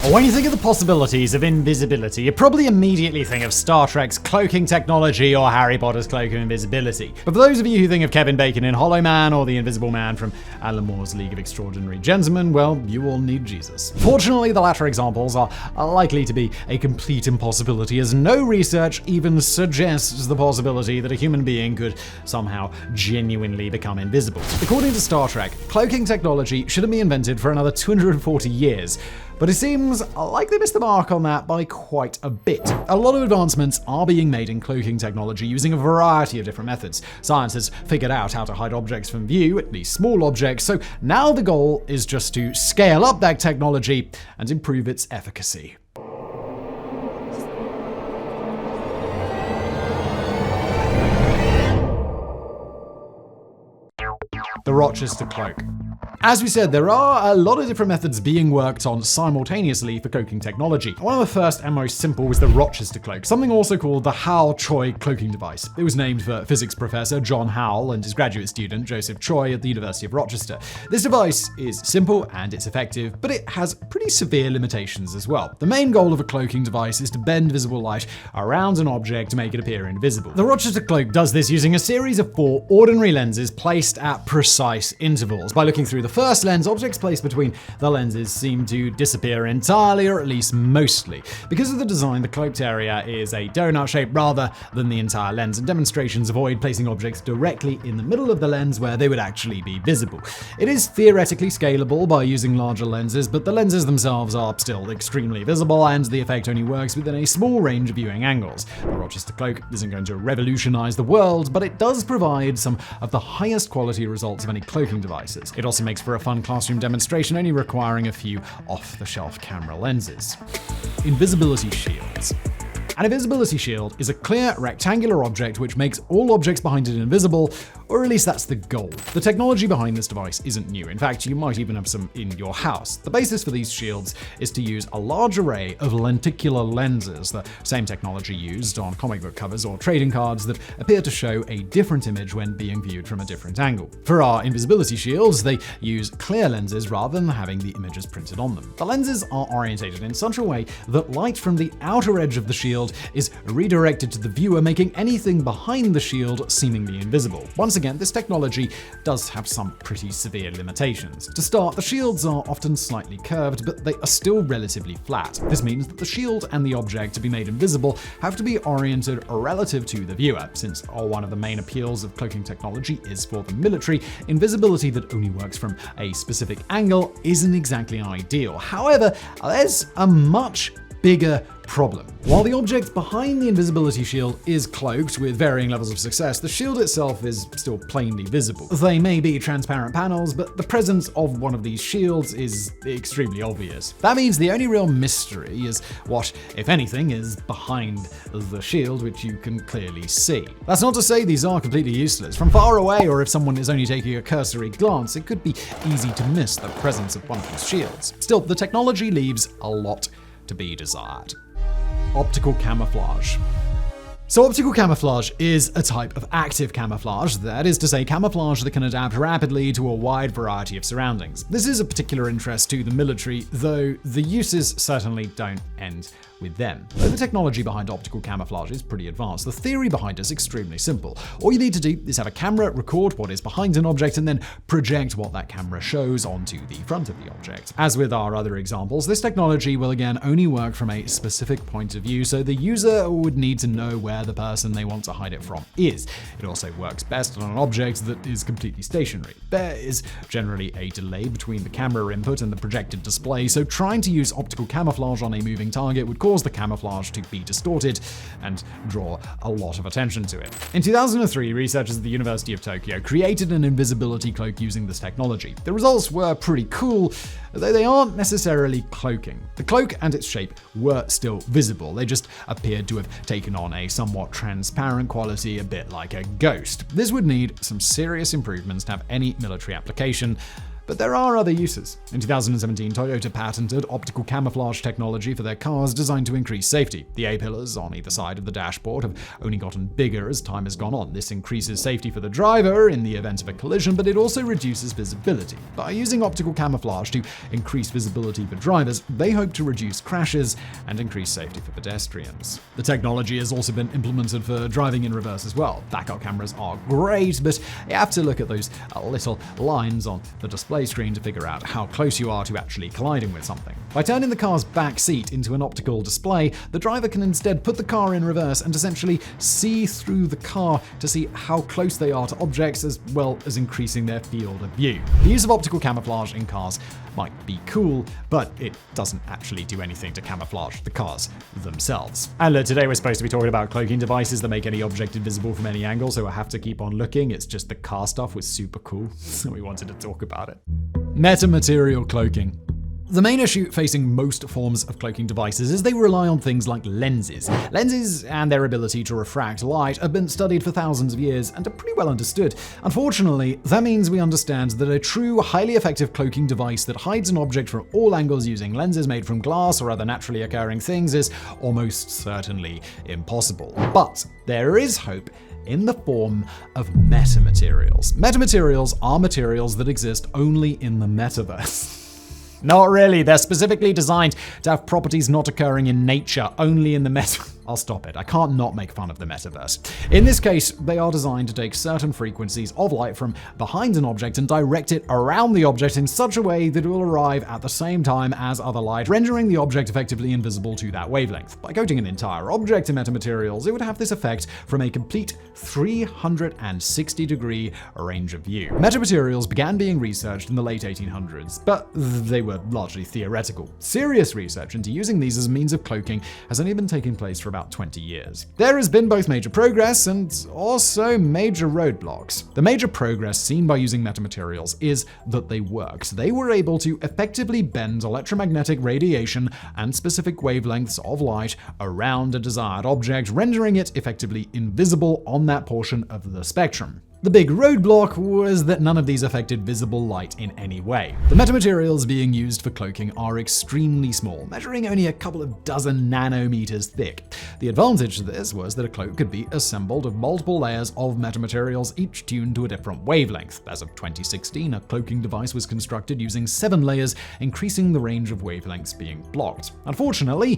When you think of the possibilities of invisibility, you probably immediately think of Star Trek's cloaking technology or Harry Potter's Cloak of Invisibility. But for those of you who think of Kevin Bacon in Hollow Man or the Invisible Man from Alan Moore's League of Extraordinary Gentlemen, well, you all need Jesus. Fortunately, the latter examples are likely to be a complete impossibility, as no research even suggests the possibility that a human being could somehow genuinely become invisible. According to Star Trek, cloaking technology shouldn't be invented for another 240 years. But it seems like they missed the mark on that by quite a bit. A lot of advancements are being made in cloaking technology using a variety of different methods. Science has figured out how to hide objects from view, at least small objects, so now the goal is just to scale up that technology and improve its efficacy. The Rochester Cloak. As we said, there are a lot of different methods being worked on simultaneously for cloaking technology. One of the first and most simple was the Rochester Cloak, something also called the Howell Choi cloaking device. It was named for physics professor John Howell and his graduate student Joseph Choi at the University of Rochester. This device is simple and it's effective, but it has pretty severe limitations as well. The main goal of a cloaking device is to bend visible light around an object to make it appear invisible. The Rochester Cloak does this using a series of 4 ordinary lenses placed at precise intervals. By looking through the first lens, objects placed between the lenses seem to disappear entirely, or at least mostly. Because of the design, the cloaked area is a donut shape rather than the entire lens, and demonstrations avoid placing objects directly in the middle of the lens where they would actually be visible. It is theoretically scalable by using larger lenses, but the lenses themselves are still extremely visible, and the effect only works within a small range of viewing angles. The Rochester Cloak isn't going to revolutionize the world, but it does provide some of the highest quality results of any cloaking devices. It also makes for a fun classroom demonstration, only requiring a few off-the-shelf camera lenses. Invisibility Shields. An invisibility shield is a clear, rectangular object which makes all objects behind it invisible, or at least that's the goal. The technology behind this device isn't new. In fact, you might even have some in your house. The basis for these shields is to use a large array of lenticular lenses, the same technology used on comic book covers or trading cards that appear to show a different image when being viewed from a different angle. For our invisibility shields, they use clear lenses rather than having the images printed on them. The lenses are orientated in such a way that light from the outer edge of the shield is redirected to the viewer, making anything behind the shield seemingly invisible. Once again, this technology does have some pretty severe limitations. To start, the shields are often slightly curved, but they are still relatively flat. This means that the shield and the object to be made invisible have to be oriented relative to the viewer. Since one of the main appeals of cloaking technology is for the military, invisibility that only works from a specific angle isn't exactly ideal. However, there's a much bigger problem. While the object behind the invisibility shield is cloaked with varying levels of success, the shield itself is still plainly visible. They may be transparent panels, but the presence of one of these shields is extremely obvious. That means the only real mystery is what, if anything, is behind the shield, which you can clearly see. That's not to say these are completely useless. From far away, or if someone is only taking a cursory glance, it could be easy to miss the presence of one of these shields. Still, the technology leaves a lot to be desired. Optical camouflage. So optical camouflage is a type of active camouflage, that is to say camouflage that can adapt rapidly to a wide variety of surroundings. This is a particular interest to the military, though the uses certainly don't end with them. Though the technology behind optical camouflage is pretty advanced, the theory behind it is extremely simple. All you need to do is have a camera record what is behind an object and then project what that camera shows onto the front of the object. As with our other examples, this technology will again only work from a specific point of view, so the user would need to know where the person they want to hide it from is. It also works best on an object that is completely stationary. There is generally a delay between the camera input and the projected display, so trying to use optical camouflage on a moving target would cause the camouflage to be distorted and draw a lot of attention to it. In 2003, researchers at the University of Tokyo created an invisibility cloak using this technology. The results were pretty cool, though they aren't necessarily cloaking. The cloak and its shape were still visible. They just appeared to have taken on a somewhat transparent quality, a bit like a ghost. This would need some serious improvements to have any military application, But there are other uses. In 2017, Toyota patented optical camouflage technology for their cars designed to increase safety. The A-pillars on either side of the dashboard have only gotten bigger as time has gone on. This increases safety for the driver in the event of a collision, but it also reduces visibility. By using optical camouflage to increase visibility for drivers, they hope to reduce crashes and increase safety for pedestrians. The technology has also been implemented for driving in reverse as well. Backup cameras are great, but you have to look at those little lines on the display screen to figure out how close you are to actually colliding with something. By turning the car's back seat into an optical display, the driver can instead put the car in reverse and essentially see through the car to see how close they are to objects, as well as increasing their field of view. The use of optical camouflage in cars might be cool, but it doesn't actually do anything to camouflage the cars themselves. And look, today we're supposed to be talking about cloaking devices that make any object invisible from any angle, so I have to keep on looking. It's just the car stuff was super cool, so we wanted to talk about it. Metamaterial cloaking. The main issue facing most forms of cloaking devices is they rely on things like lenses. Lenses and their ability to refract light have been studied for thousands of years and are pretty well understood. Unfortunately, that means we understand that a true, highly effective cloaking device that hides an object from all angles using lenses made from glass or other naturally occurring things is almost certainly impossible. But there is hope in the form of metamaterials. Metamaterials are materials that exist only in the metaverse. Not really. They're specifically designed to have properties not occurring in nature, only in the meta. I'll stop it. I can't not make fun of the metaverse. In this case, they are designed to take certain frequencies of light from behind an object and direct it around the object in such a way that it will arrive at the same time as other light, rendering the object effectively invisible to that wavelength. By coating an entire object in metamaterials, it would have this effect from a complete 360-degree range of view. Metamaterials began being researched in the late 1800s, but they were largely theoretical. Serious research into using these as a means of cloaking has only been taking place for about 20 years. There has been both major progress and also major roadblocks. The major progress seen by using metamaterials is that they worked. They were able to effectively bend electromagnetic radiation and specific wavelengths of light around a desired object, rendering it effectively invisible on that portion of the spectrum. The big roadblock was that none of these affected visible light in any way. The metamaterials being used for cloaking are extremely small, measuring only a couple of dozen nanometers thick. The advantage to this was that a cloak could be assembled of multiple layers of metamaterials, each tuned to a different wavelength. As of 2016, a cloaking device was constructed using 7 layers, increasing the range of wavelengths being blocked. Unfortunately,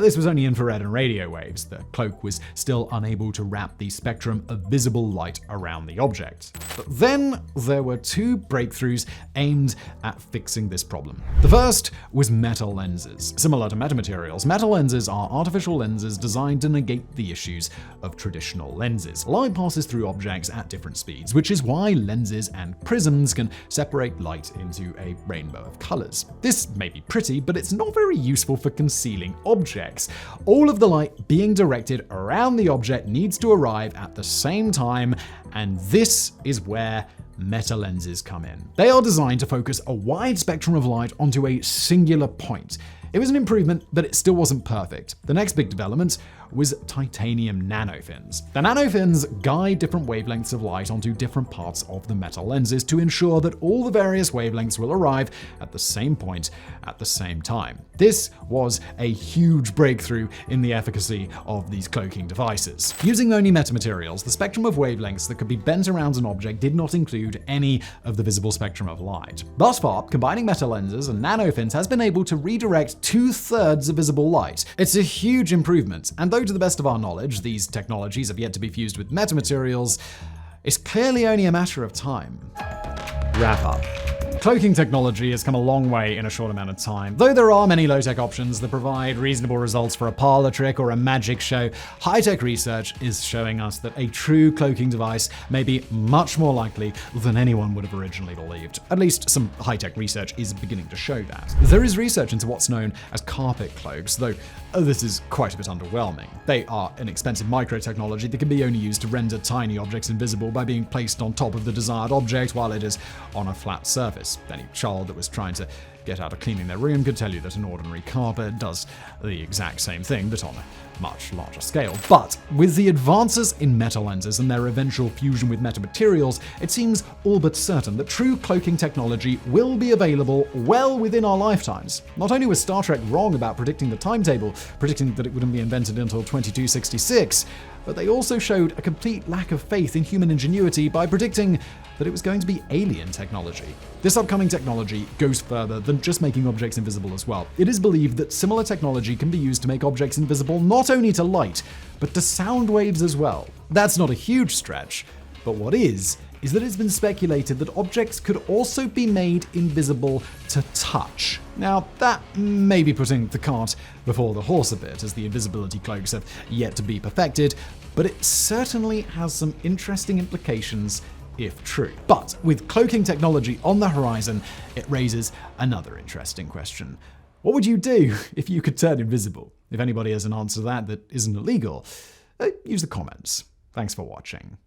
this was only infrared and radio waves. The cloak was still unable to wrap the spectrum of visible light around the object. But then there were 2 breakthroughs aimed at fixing this problem. The first was metal lenses. Similar to metamaterials, metal lenses are artificial lenses designed to negate the issues of traditional lenses. Light passes through objects at different speeds, which is why lenses and prisms can separate light into a rainbow of colors. This may be pretty, but it's not very useful for concealing objects. All of the light being directed around the object needs to arrive at the same time, and this is where meta lenses come in. They are designed to focus a wide spectrum of light onto a singular point. It was an improvement, but it still wasn't perfect. The next big development was titanium nanofins. The nanofins guide different wavelengths of light onto different parts of the metal lenses to ensure that all the various wavelengths will arrive at the same point at the same time. This was a huge breakthrough in the efficacy of these cloaking devices. Using only metamaterials, the spectrum of wavelengths that could be bent around an object did not include any of the visible spectrum of light. Thus far, combining metal lenses and nanofins has been able to redirect 2/3 of visible light. It's a huge improvement, and though to the best of our knowledge, these technologies have yet to be fused with metamaterials, it's clearly only a matter of time. Wrap up. Cloaking technology has come a long way in a short amount of time. Though there are many low-tech options that provide reasonable results for a parlor trick or a magic show, high-tech research is showing us that a true cloaking device may be much more likely than anyone would have originally believed. At least some high-tech research is beginning to show that. There is research into what's known as carpet cloaks, though this is quite a bit underwhelming. They are an expensive micro-technology that can be only used to render tiny objects invisible by being placed on top of the desired object while it is on a flat surface. Any child that was trying to get out of cleaning their room could tell you that an ordinary carpet does the exact same thing, but on a much larger scale. But with the advances in meta lenses and their eventual fusion with metamaterials, it seems all but certain that true cloaking technology will be available well within our lifetimes. Not only was Star Trek wrong about predicting the timetable, predicting that it wouldn't be invented until 2266, but they also showed a complete lack of faith in human ingenuity by predicting that it was going to be alien technology. This upcoming technology goes further than just making objects invisible as well. It is believed that similar technology can be used to make objects invisible not only to light, but to sound waves as well. That's not a huge stretch, but what is that it's been speculated that objects could also be made invisible to touch. Now, that may be putting the cart before the horse a bit, as the invisibility cloaks have yet to be perfected, but it certainly has some interesting implications if true. But with cloaking technology on the horizon, it raises another interesting question. What would you do if you could turn invisible? If anybody has an answer to that isn't illegal, use the comments. Thanks for watching.